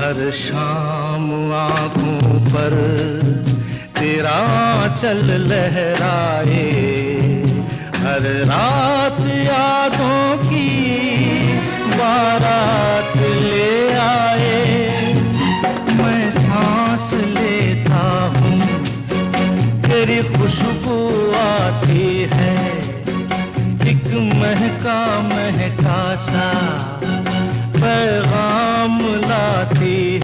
हर शाम आँखों पर तेरा आंचल लहराए, हर रात यादों की बारात ले आए। मैं सांस लेता हूँ तेरी खुशबू आती है, एक महका महका सा